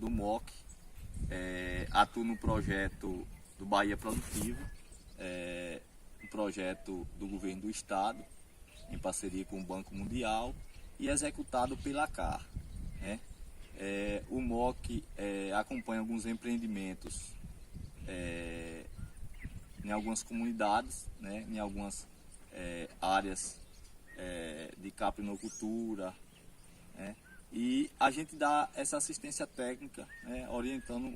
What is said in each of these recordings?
do MOC, atuo no projeto do Bahia Produtiva, um projeto do governo do estado, em parceria com o Banco Mundial e executado pela CAR. O MOC acompanha alguns empreendimentos em algumas comunidades, em algumas áreas de caprinocultura, e a gente dá essa assistência técnica, orientando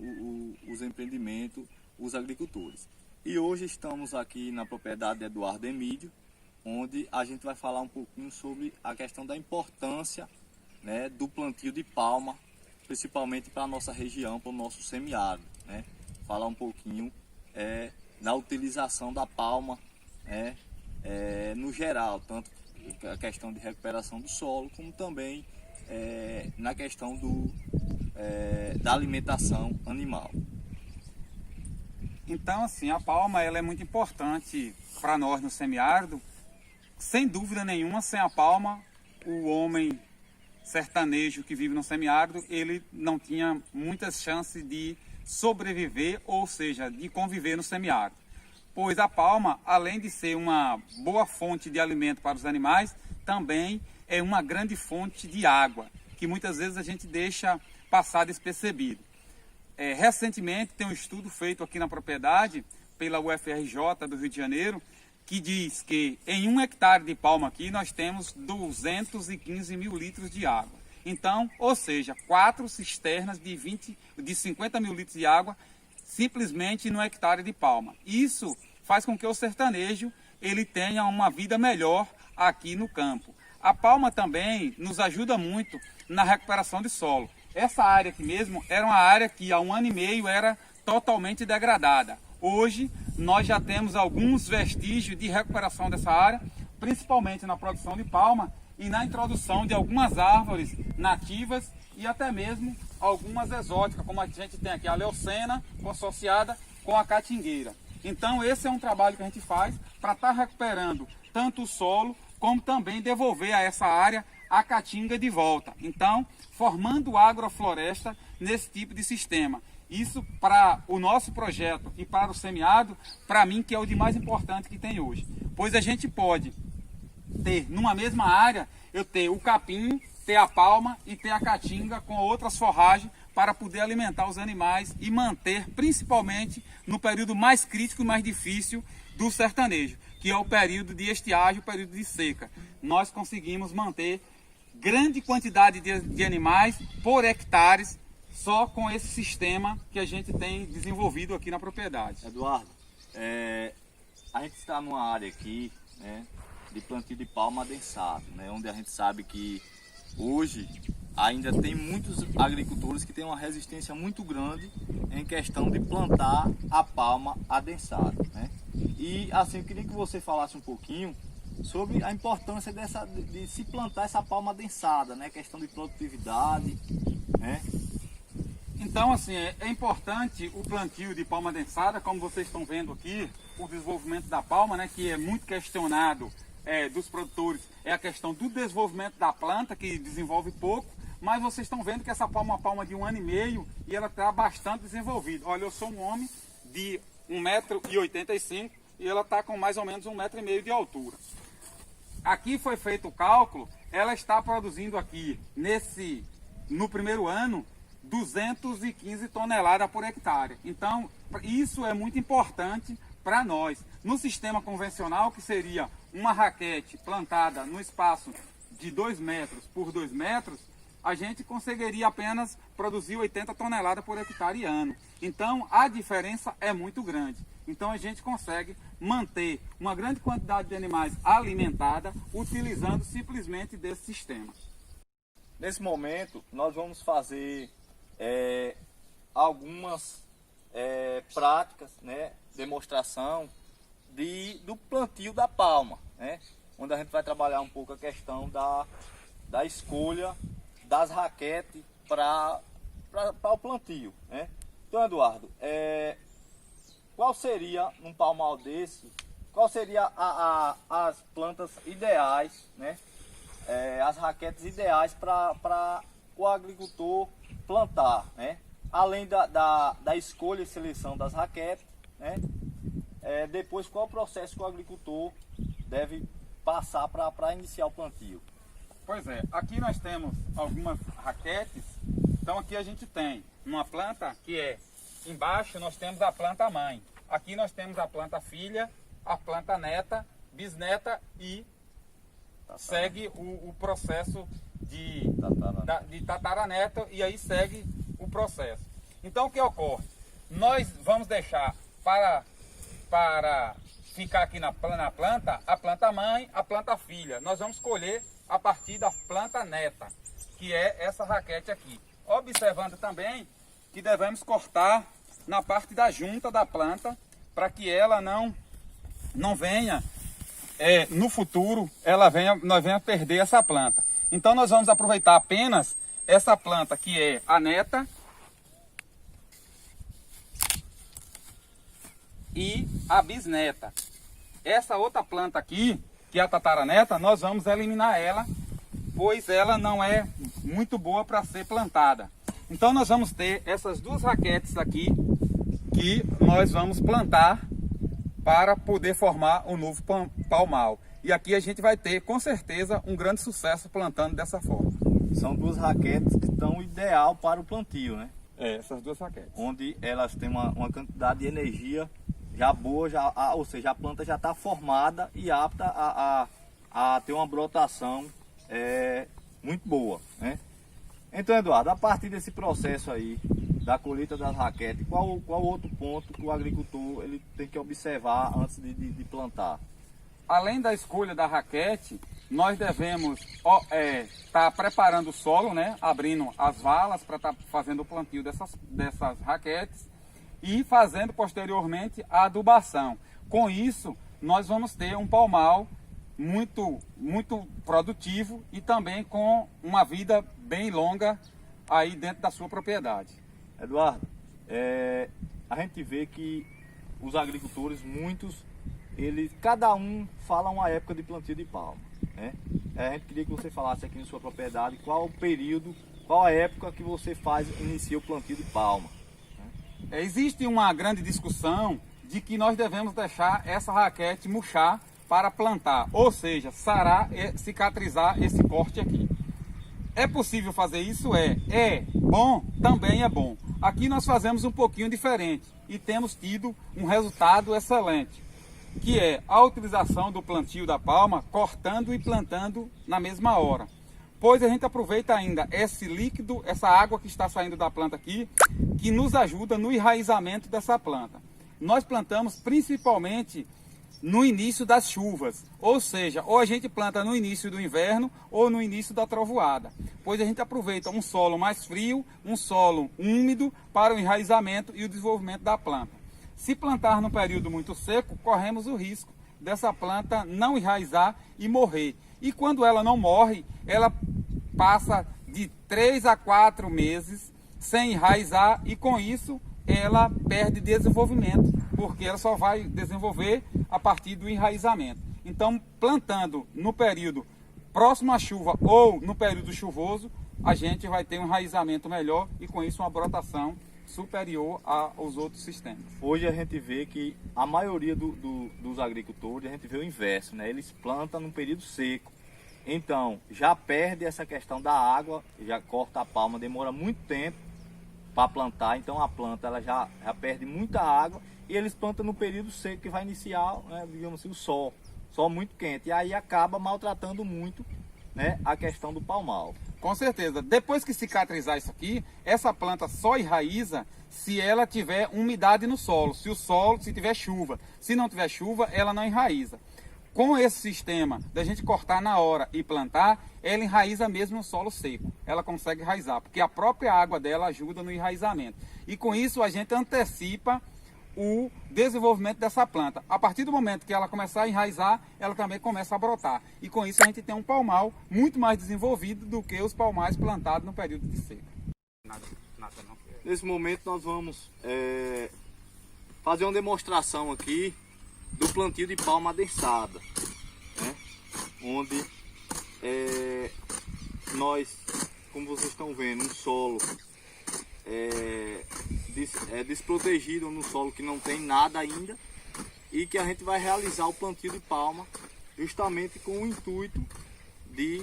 os empreendimentos, os agricultores. E hoje estamos aqui na propriedade de Eduardo Emílio, onde a gente vai falar um pouquinho sobre a questão da importância do plantio de palma, principalmente para a nossa região, para o nosso semiárido. Falar um pouquinho na utilização da palma no geral, tanto a questão de recuperação do solo, como também na questão da alimentação animal. Então, assim, a palma ela é muito importante para nós no semiárido. Sem dúvida nenhuma, sem a palma, o homem sertanejo que vive no semiárido, ele não tinha muitas chances de sobreviver, ou seja, de conviver no semiárido. Pois a palma, além de ser uma boa fonte de alimento para os animais, também é uma grande fonte de água, que muitas vezes a gente deixa passar despercebido. Recentemente tem um estudo feito aqui na propriedade, pela UFRJ do Rio de Janeiro, que diz que em 1 hectare de palma aqui nós temos 215 mil litros de água. Então, ou seja, 4 cisternas de 50 mil litros de água simplesmente no hectare de palma. Isso faz com que o sertanejo ele tenha uma vida melhor aqui no campo. A palma também nos ajuda muito na recuperação de solo. Essa área aqui mesmo era uma área que há 1 ano e meio era totalmente degradada. Hoje nós já temos alguns vestígios de recuperação dessa área, principalmente na produção de palma e na introdução de algumas árvores nativas e até mesmo algumas exóticas, como a gente tem aqui a leucena associada com a catingueira. Então esse é um trabalho que a gente faz para estar recuperando tanto o solo como também devolver a essa área a caatinga de volta. Então, formando agrofloresta nesse tipo de sistema. Isso para o nosso projeto e para o semiárido, para mim, que é o de mais importante que tem hoje. Pois a gente pode ter, numa mesma área, eu ter o capim, ter a palma e ter a caatinga com outras forragens para poder alimentar os animais e manter, principalmente no período mais crítico e mais difícil do sertanejo, que é o período de estiagem, o período de seca. Nós conseguimos manter grande quantidade de animais por hectares só com esse sistema que a gente tem desenvolvido aqui na propriedade. Eduardo, a gente está numa área aqui de plantio de palma adensado, onde a gente sabe que hoje ainda tem muitos agricultores que têm uma resistência muito grande em questão de plantar a palma adensada. E assim, eu queria que você falasse um pouquinho sobre a importância de se plantar essa palma adensada, questão de produtividade. Então, assim, é importante o plantio de palma adensada, como vocês estão vendo aqui, o desenvolvimento da palma, que é muito questionado dos produtores, é a questão do desenvolvimento da planta, que desenvolve pouco, mas vocês estão vendo que essa palma é uma palma de 1 ano e meio e ela está bastante desenvolvida. Olha, eu sou um homem de 1,85 m e ela está com mais ou menos 1,5 m de altura. Aqui foi feito o cálculo, ela está produzindo aqui, no primeiro ano, 215 toneladas por hectare. Então, isso é muito importante para nós. No sistema convencional, que seria uma raquete plantada no espaço de 2 metros por 2 metros, a gente conseguiria apenas produzir 80 toneladas por hectare ano. Então, a diferença é muito grande. Então, a gente consegue manter uma grande quantidade de animais alimentada utilizando simplesmente desse sistema. Nesse momento, nós vamos fazer algumas práticas, demonstração do plantio da palma, onde a gente vai trabalhar um pouco a questão da escolha das raquetes para o plantio. Então, Eduardo, qual seria, num palmal desse, qual seria as plantas ideais, as raquetes ideais para o agricultor plantar, além da escolha e seleção das raquetes, né? Depois, qual o processo que o agricultor deve passar para iniciar o plantio? Pois é, aqui nós temos algumas raquetes. Então aqui a gente tem uma planta que embaixo nós temos a planta mãe. Aqui nós temos a planta filha, a planta neta, bisneta e segue o processo de tataraneto, e aí segue o processo. Então o que ocorre? Nós vamos deixar para ficar aqui na planta a planta mãe, a planta filha. Nós vamos colher a partir da planta neta, que é essa raquete aqui. Observando também que devemos cortar na parte da junta da planta, para que ela não venha, no futuro, nós venha perder essa planta. Então nós vamos aproveitar apenas essa planta que é a neta e a bisneta. Essa outra planta aqui, que é a tataraneta, nós vamos eliminar ela, pois ela não é muito boa para ser plantada. Então nós vamos ter essas duas raquetes aqui, que nós vamos plantar para poder formar um novo palmal. E aqui a gente vai ter, com certeza, um grande sucesso plantando dessa forma. São duas raquetes que estão ideal para o plantio, né? Essas duas raquetes. Onde elas têm uma quantidade de energia já boa, ou seja, a planta já está formada e apta a ter uma brotação muito boa, né? Então, Eduardo, a partir desse processo aí, da colheita das raquetes, qual outro ponto que o agricultor ele tem que observar antes de plantar? Além da escolha da raquete, nós devemos estar preparando o solo, né? Abrindo as valas para estar fazendo o plantio dessas raquetes e fazendo posteriormente a adubação. Com isso, nós vamos ter um palmal muito produtivo e também com uma vida bem longa aí dentro da sua propriedade. Eduardo, a gente vê que os agricultores, muitos, cada um fala uma época de plantio de palma, né? A gente queria que você falasse aqui na sua propriedade qual o período, qual a época que você inicia o plantio de palma. Né? Existe uma grande discussão de que nós devemos deixar essa raquete murchar para plantar, ou seja, sarar e cicatrizar esse corte aqui. É possível fazer isso? É bom? Também é bom. Aqui nós fazemos um pouquinho diferente e temos tido um resultado excelente, que é a utilização do plantio da palma, cortando e plantando na mesma hora. Pois a gente aproveita ainda esse líquido, essa água que está saindo da planta aqui, que nos ajuda no enraizamento dessa planta. Nós plantamos principalmente no início das chuvas, ou seja, ou a gente planta no início do inverno ou no início da trovoada, pois a gente aproveita um solo mais frio, um solo úmido para o enraizamento e o desenvolvimento da planta. Se plantar num período muito seco, corremos o risco dessa planta não enraizar e morrer. E quando ela não morre, ela passa de 3 a 4 meses sem enraizar e com isso ela perde desenvolvimento, porque ela só vai desenvolver a partir do enraizamento. Então, plantando no período próximo à chuva ou no período chuvoso, a gente vai ter um enraizamento melhor e com isso uma brotação superior aos outros sistemas. Hoje a gente vê que a maioria dos agricultores, a gente vê o inverso, né? Eles plantam num período seco. Então, já perde essa questão da água, já corta a palma, demora muito tempo para plantar, então a planta ela já perde muita água e eles plantam no período seco que vai iniciar, né, digamos assim, o sol muito quente, e aí acaba maltratando muito, né, a questão do palmal. Com certeza, depois que cicatrizar isso aqui, essa planta só enraiza se ela tiver umidade no solo, se tiver chuva. Se não tiver chuva, ela não enraiza. Com esse sistema da gente cortar na hora e plantar, ela enraiza mesmo no solo seco. Ela consegue enraizar, porque a própria água dela ajuda no enraizamento. E com isso a gente antecipa o desenvolvimento dessa planta. A partir do momento que ela começar a enraizar, ela também começa a brotar. E com isso a gente tem um palmal muito mais desenvolvido do que os palmais plantados no período de seca. Nada não. Nesse momento nós vamos fazer uma demonstração aqui do plantio de palma adensada, né? Onde nós, como vocês estão vendo, um solo desprotegido no solo que não tem nada ainda, e que a gente vai realizar o plantio de palma justamente com o intuito de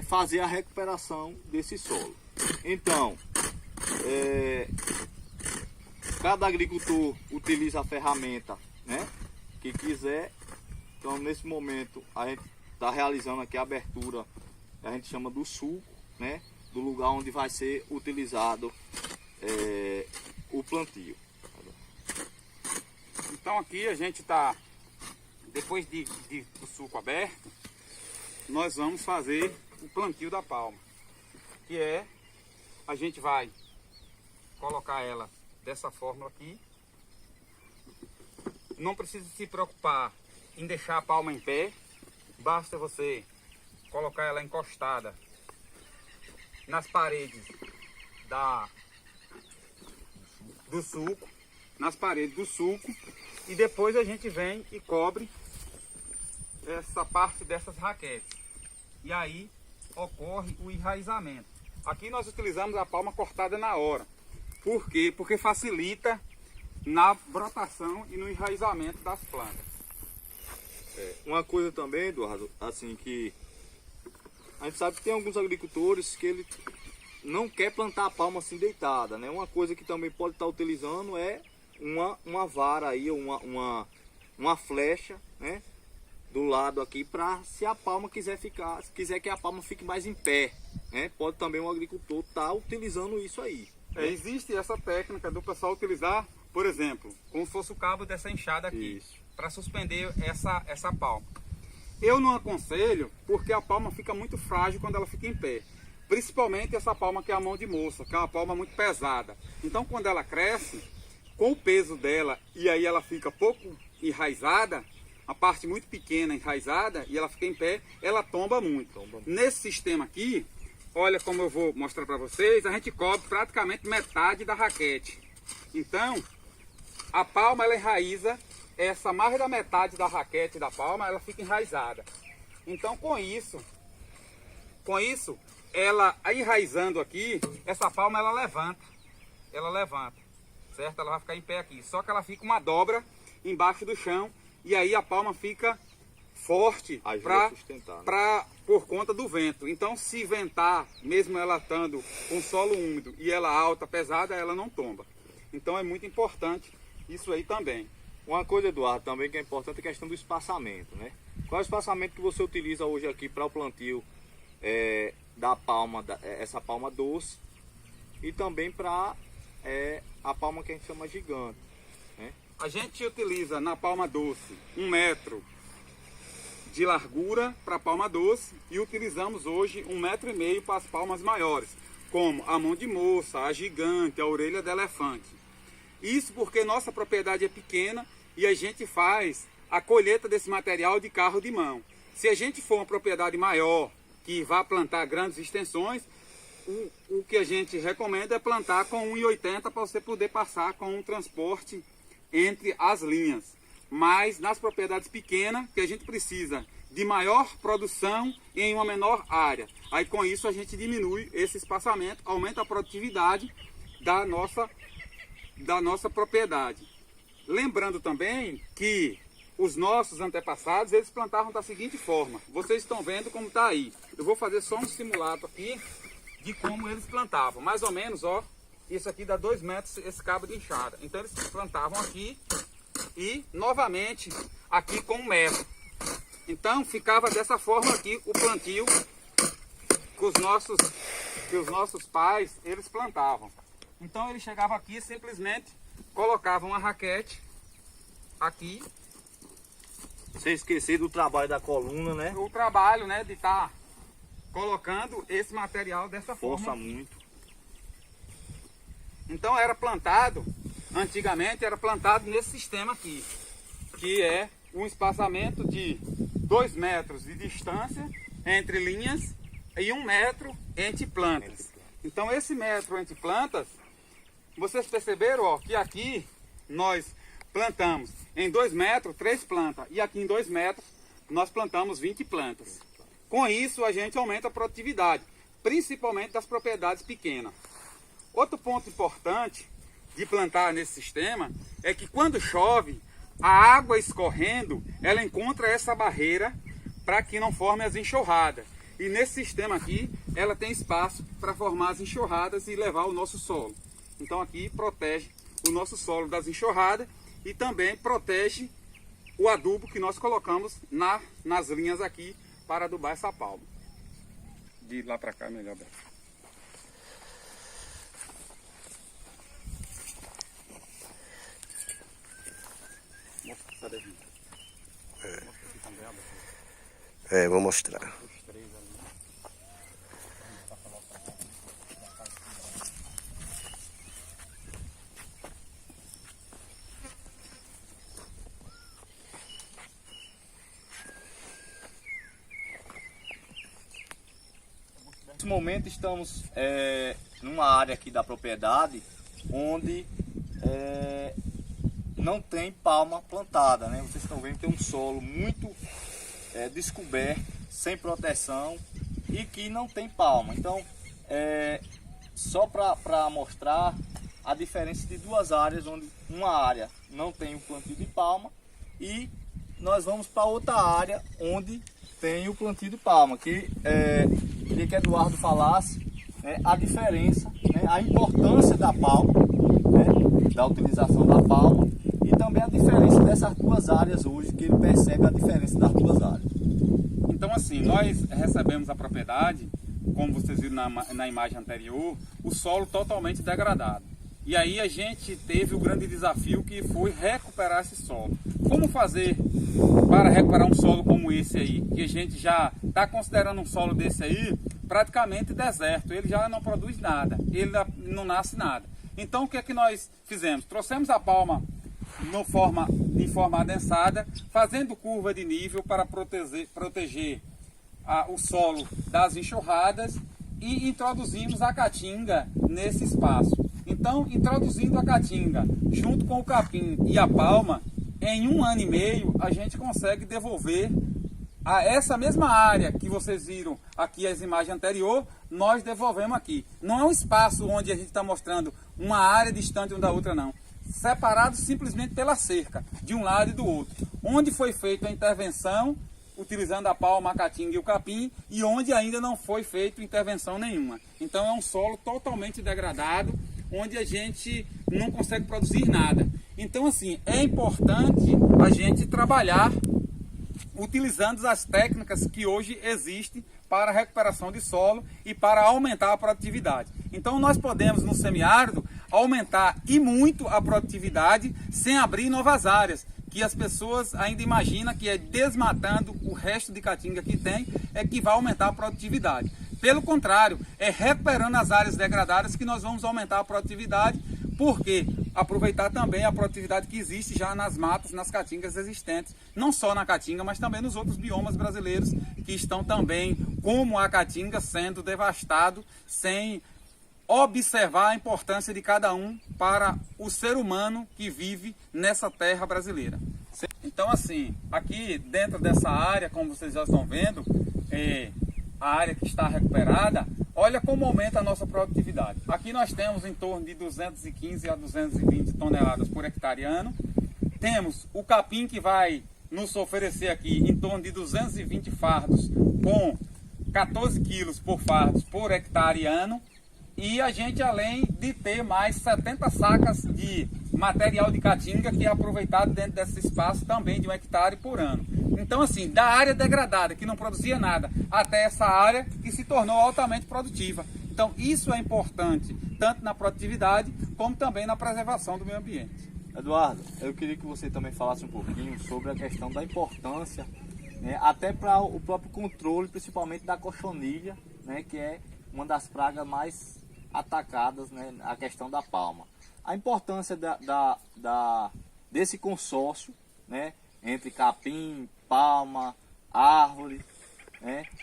fazer a recuperação desse solo. Então, cada agricultor utiliza a ferramenta, né, que quiser. Então, nesse momento, a gente está realizando aqui a abertura, que a gente chama do sulco, né, do lugar onde vai ser utilizado o plantio. Então aqui a gente está, depois do sulco aberto, nós vamos fazer o plantio da palma, que é, a gente vai colocar ela dessa forma aqui. Não precisa se preocupar em deixar a palma em pé, basta você colocar ela encostada nas paredes do sulco, e depois a gente vem e cobre essa parte dessas raquetes, e aí ocorre o enraizamento. Aqui nós utilizamos a palma cortada na hora. Por quê? Porque facilita na brotação e no enraizamento das plantas. Uma coisa também, Eduardo, assim, que a gente sabe que tem alguns agricultores que ele não quer plantar a palma assim deitada, né? Uma coisa que também pode estar utilizando é uma vara aí, uma flecha, né, do lado aqui, para se a palma quiser que a palma fique mais em pé, né? Pode também um agricultor estar utilizando isso aí. Existe essa técnica do pessoal utilizar, por exemplo, como se fosse o cabo dessa enxada aqui, para suspender essa palma. Eu não aconselho, porque a palma fica muito frágil quando ela fica em pé. Principalmente essa palma que é a mão de moça, que é uma palma muito pesada. Então quando ela cresce, com o peso dela, e aí ela fica pouco enraizada, a parte muito pequena enraizada, e ela fica em pé, ela tomba muito. Nesse sistema aqui, olha como eu vou mostrar para vocês, a gente cobre praticamente metade da raquete. Então, a palma ela enraiza, mais da metade da raquete da palma, ela fica enraizada. Então, com isso, ela enraizando aqui, essa palma ela levanta, certo? Ela vai ficar em pé aqui, só que ela fica uma dobra embaixo do chão, e aí a palma fica forte por conta do vento. Então, se ventar, mesmo ela estando com solo úmido e ela alta, pesada, ela não tomba. Então é muito importante isso aí também. Uma coisa, Eduardo, também que é importante é a questão do espaçamento, né? Qual é o espaçamento que você utiliza hoje aqui para o plantio da palma, essa palma doce, e também para a palma que a gente chama gigante, né? A gente utiliza na palma doce 1 metro de largura para a palma doce, e utilizamos hoje 1,5 metro para as palmas maiores, como a mão de moça, a gigante, a orelha de elefante. Isso porque nossa propriedade é pequena e a gente faz a colheita desse material de carro de mão. Se a gente for uma propriedade maior, que vá plantar grandes extensões, o que a gente recomenda é plantar com 1,80 para você poder passar com um transporte entre as linhas. Mas nas propriedades pequenas, que a gente precisa de maior produção em uma menor área. Aí com isso a gente diminui esse espaçamento, aumenta a produtividade da nossa propriedade. Lembrando também que os nossos antepassados, eles plantavam da seguinte forma. Vocês estão vendo como está aí. Eu vou fazer só um simulado aqui de como eles plantavam. Mais ou menos, ó, isso aqui dá 2 metros esse cabo de enxada. Então eles plantavam aqui e novamente aqui com 1 metro. Então ficava dessa forma aqui o plantio que os nossos pais, eles plantavam. Então ele chegava aqui e simplesmente colocava uma raquete aqui. Sem esquecer do trabalho da coluna, né? O trabalho, né, de estar colocando esse material dessa forma. Força muito. Então era plantado, antigamente era plantado nesse sistema aqui, que é um espaçamento de 2 metros de distância entre linhas e 1 metro entre plantas. Então esse metro entre plantas, vocês perceberam, ó, que aqui nós plantamos em 2 metros 3 plantas, e aqui em 2 metros nós plantamos 20 plantas. Com isso a gente aumenta a produtividade, principalmente das propriedades pequenas. Outro ponto importante de plantar nesse sistema é que quando chove, a água escorrendo, ela encontra essa barreira para que não forme as enxurradas. E nesse sistema aqui, ela tem espaço para formar as enxurradas e levar o nosso solo. Então aqui protege o nosso solo das enxurradas e também protege o adubo que nós colocamos nas linhas aqui para adubar essa palma. De lá para cá é melhor, Beto. Vou mostrar. Nesse momento estamos numa área aqui da propriedade onde não tem palma plantada, né? Vocês estão vendo que tem um solo muito descoberto, sem proteção e que não tem palma. Então, só para mostrar a diferença de duas áreas, onde uma área não tem o plantio de palma e nós vamos para outra área onde tem o plantio de palma. Que queria que Eduardo falasse a diferença, a importância da palma, da utilização da palma, e também a diferença dessas duas áreas hoje, que ele percebe a diferença das duas áreas. Então assim, nós recebemos a propriedade, como vocês viram na imagem anterior, o solo totalmente degradado. E aí a gente teve o grande desafio que foi recuperar esse solo. Como fazer para recuperar um solo como esse aí? Que a gente já está considerando um solo desse aí praticamente deserto. Ele já não produz nada, ele não nasce nada. Então o que é que nós fizemos? Trouxemos a palma de forma adensada, fazendo curva de nível para proteger o solo das enxurradas e introduzimos a caatinga nesse espaço. Então, introduzindo a caatinga junto com o capim e a palma, em 1 ano e meio a gente consegue devolver a essa mesma área que vocês viram aqui as imagens anteriores, nós devolvemos aqui. Não é um espaço onde a gente está mostrando uma área distante uma da outra, não. Separado simplesmente pela cerca, de um lado e do outro. Onde foi feita a intervenção, utilizando a palma, a caatinga e o capim, e onde ainda não foi feita intervenção nenhuma. Então é um solo totalmente degradado, onde a gente não consegue produzir nada. Então assim, é importante a gente trabalhar utilizando as técnicas que hoje existem para a recuperação de solo e para aumentar a produtividade. Então nós podemos no semiárido aumentar e muito a produtividade sem abrir novas áreas, que as pessoas ainda imaginam que é desmatando o resto de caatinga que tem é que vai aumentar a produtividade. Pelo contrário, é recuperando as áreas degradadas que nós vamos aumentar a produtividade, porque aproveitar também a produtividade que existe já nas matas, nas caatingas existentes, não só na caatinga, mas também nos outros biomas brasileiros que estão também, como a caatinga, sendo devastado, sem observar a importância de cada um para o ser humano que vive nessa terra brasileira. Então assim, aqui dentro dessa área, como vocês já estão vendo, a área que está recuperada, olha como aumenta a nossa produtividade. Aqui nós temos em torno de 215 a 220 toneladas por hectare ano. Temos o capim que vai nos oferecer aqui em torno de 220 fardos com 14 quilos por fardos por hectare ano. E a gente, além de ter mais 70 sacas de material de caatinga que é aproveitado dentro desse espaço também de 1 hectare por ano. Então assim, da área degradada que não produzia nada até essa área que se tornou altamente produtiva. Então isso é importante tanto na produtividade como também na preservação do meio ambiente. Eduardo, eu queria que você também falasse um pouquinho sobre a questão da importância, até para o próprio controle, principalmente da cochonilha, que é uma das pragas mais atacadas, a questão da palma. A importância desse consórcio, entre capim, palma, árvore,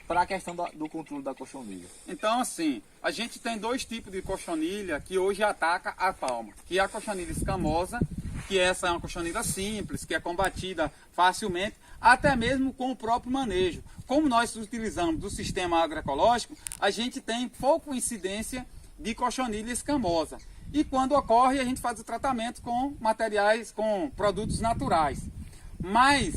para a questão do controle da cochonilha. Então assim, a gente tem dois tipos de cochonilha que hoje ataca a palma, que é a cochonilha escamosa, que essa é uma cochonilha simples, que é combatida facilmente, até mesmo com o próprio manejo. Como nós utilizamos do sistema agroecológico, a gente tem pouca incidência de cochonilha escamosa. E quando ocorre, a gente faz o tratamento com materiais, com produtos naturais. Mas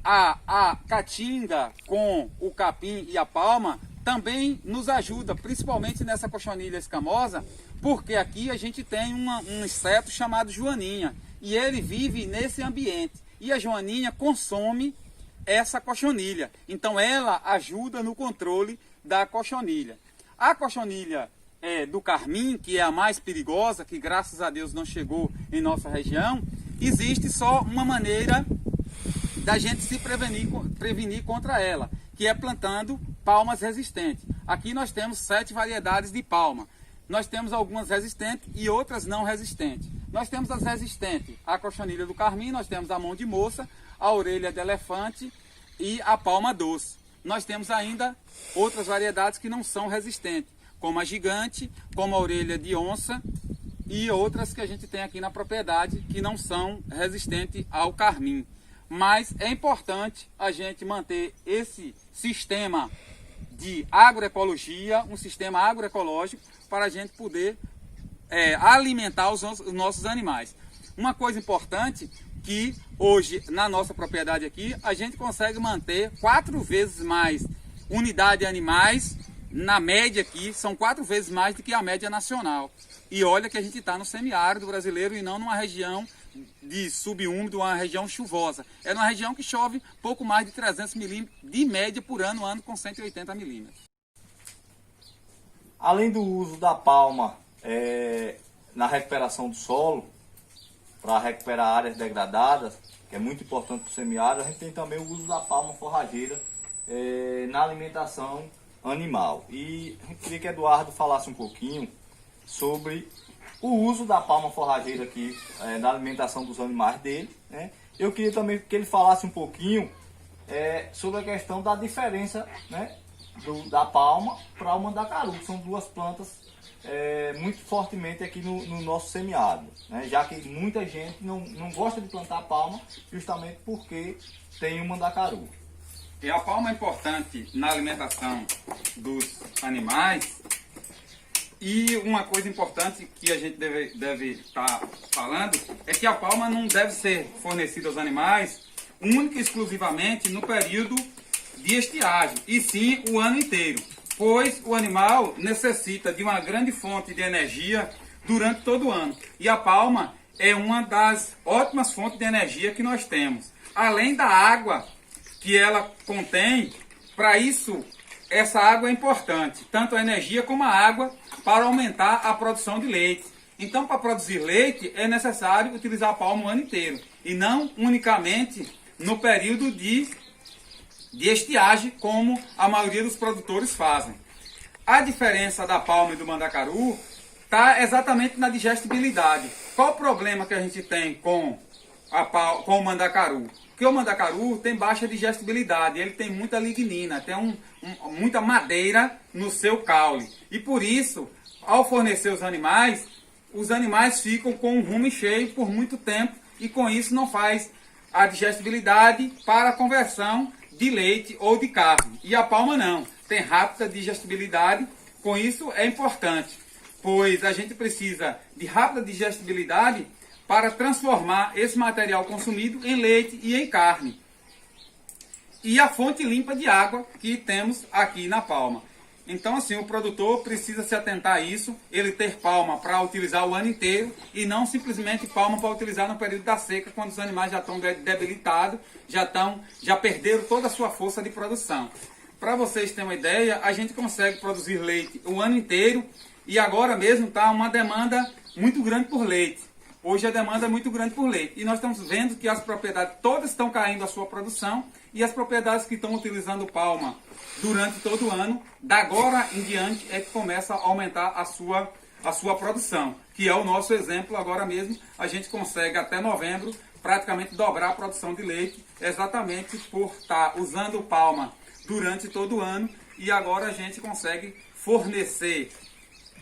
a caatinga com o capim e a palma também nos ajuda, principalmente nessa cochonilha escamosa, porque aqui a gente tem um inseto chamado joaninha e ele vive nesse ambiente. E a joaninha consome essa cochonilha. Então ela ajuda no controle da cochonilha. A cochonilha do carmim, que é a mais perigosa, que graças a Deus não chegou em nossa região, existe só uma maneira da gente se prevenir contra ela, que é plantando palmas resistentes. Aqui nós temos 7 variedades de palma. Nós temos algumas resistentes e outras não resistentes. Nós temos as resistentes, a cochonilha do carmim, nós temos a mão de moça, a orelha de elefante e a palma doce. Nós temos ainda outras variedades que não são resistentes, como a gigante, como a orelha de onça e outras que a gente tem aqui na propriedade que não são resistentes ao carmim. Mas é importante a gente manter esse sistema de agroecologia, um sistema agroecológico, para a gente poder alimentar os nossos animais. Uma coisa importante que hoje na nossa propriedade aqui, a gente consegue manter 4 vezes mais unidade de animais, na média aqui, são 4 vezes mais do que a média nacional. E olha que a gente está no semiárido brasileiro e não numa região de subúmido, uma região chuvosa. É uma região que chove pouco mais de 300 milímetros de média por ano, com 180 milímetros. Além do uso da palma na recuperação do solo, para recuperar áreas degradadas, que é muito importante para o semiárido, a gente tem também o uso da palma forrageira na alimentação animal. E a gente queria que Eduardo falasse um pouquinho sobre o uso da palma forrageira aqui na alimentação dos animais dele, né? Eu queria também que ele falasse um pouquinho sobre a questão da diferença, né, da palma para o mandacaru, que são 2 plantas muito fortemente aqui no nosso semiárido, né? Já que muita gente não gosta de plantar palma justamente porque tem o mandacaru. E a palma é importante na alimentação dos animais. E uma coisa importante que a gente deve estar falando é que a palma não deve ser fornecida aos animais única e exclusivamente no período de estiagem, e sim o ano inteiro, pois o animal necessita de uma grande fonte de energia durante todo o ano. E a palma é uma das ótimas fontes de energia que nós temos. Além da água que ela contém, para isso, essa água é importante, tanto a energia como a água, para aumentar a produção de leite. Então, para produzir leite, é necessário utilizar a palma o ano inteiro, e não unicamente no período de estiagem, como a maioria dos produtores fazem. A diferença da palma e do mandacaru está exatamente na digestibilidade. Qual o problema que a gente tem com o mandacaru? Porque o mandacaru tem baixa digestibilidade, ele tem muita lignina, tem muita madeira no seu caule. E por isso, ao fornecer os animais ficam com o rumo cheio por muito tempo e com isso não faz a digestibilidade para a conversão de leite ou de carne. E a palma não, tem rápida digestibilidade, com isso é importante, pois a gente precisa de rápida digestibilidade para transformar esse material consumido em leite e em carne. E a fonte limpa de água que temos aqui na palma. Então, assim, o produtor precisa se atentar a isso, ele ter palma para utilizar o ano inteiro e não simplesmente palma para utilizar no período da seca, quando os animais já estão debilitados, já perderam toda a sua força de produção. Para vocês terem uma ideia, a gente consegue produzir leite o ano inteiro e agora mesmo está uma demanda muito grande por leite. Hoje a demanda é muito grande por leite e nós estamos vendo que as propriedades todas estão caindo a sua produção e as propriedades que estão utilizando palma durante todo o ano, da agora em diante é que começa a aumentar a sua produção, que é o nosso exemplo agora mesmo. A gente consegue até novembro praticamente dobrar a produção de leite, exatamente por estar usando palma durante todo o ano, e agora a gente consegue fornecer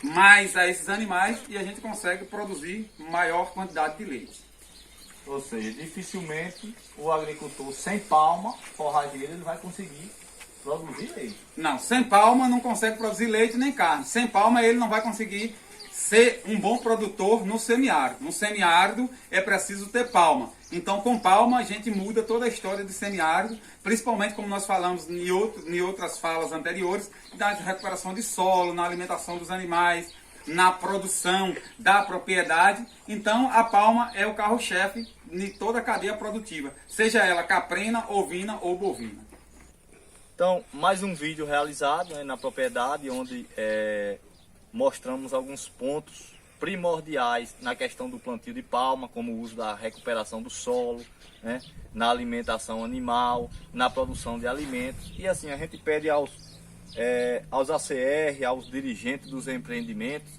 mais a esses animais e a gente consegue produzir maior quantidade de leite. Ou seja, dificilmente o agricultor sem palma forrageira ele vai conseguir produzir leite. Não, sem palma não consegue produzir leite nem carne. Sem palma ele não vai conseguir ser um bom produtor no semiárido. No semiárido é preciso ter palma. Então, com palma, a gente muda toda a história do semiárido, principalmente como nós falamos em outras falas anteriores, da recuperação de solo, na alimentação dos animais, na produção da propriedade. Então, a palma é o carro-chefe de toda a cadeia produtiva, seja ela caprina, ovina ou bovina. Então, mais um vídeo realizado, né, na propriedade, onde mostramos alguns pontos primordiais na questão do plantio de palma, como o uso da recuperação do solo, né, na alimentação animal, na produção de alimentos. E assim, a gente pede aos ACR, aos dirigentes dos empreendimentos,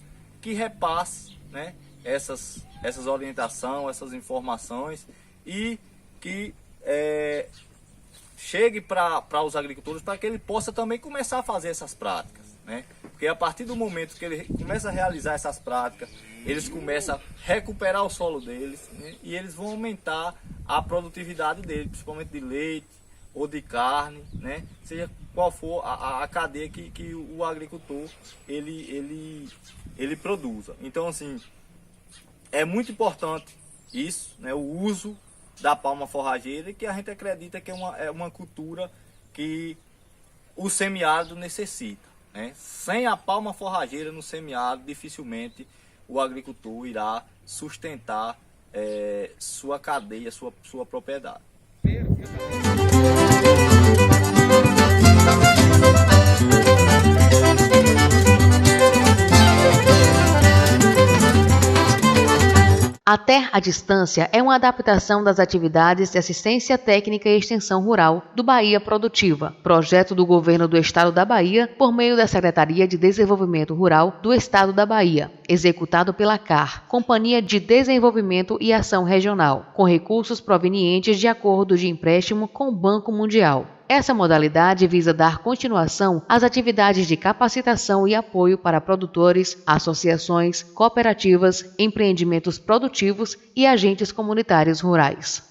que repasse, né, essas orientações, essas informações, e que chegue para os agricultores, para que ele possa também começar a fazer essas práticas, né? Porque a partir do momento que ele começa a realizar essas práticas, eles começam a recuperar o solo deles, né? E eles vão aumentar a produtividade deles, principalmente de leite ou de carne, né? Seja qual for a cadeia que o agricultor ele produza. Então, assim, é muito importante isso, né? O uso da palma forrageira, que a gente acredita que é uma cultura que o semiárido necessita, né? Sem a palma forrageira no semiárido, dificilmente o agricultor irá sustentar sua cadeia, sua propriedade. A Terra à Distância é uma adaptação das atividades de assistência técnica e extensão rural do Bahia Produtiva, projeto do Governo do Estado da Bahia por meio da Secretaria de Desenvolvimento Rural do Estado da Bahia, executado pela CAR, Companhia de Desenvolvimento e Ação Regional, com recursos provenientes de acordo de empréstimo com o Banco Mundial. Essa modalidade visa dar continuação às atividades de capacitação e apoio para produtores, associações, cooperativas, empreendimentos produtivos e agentes comunitários rurais.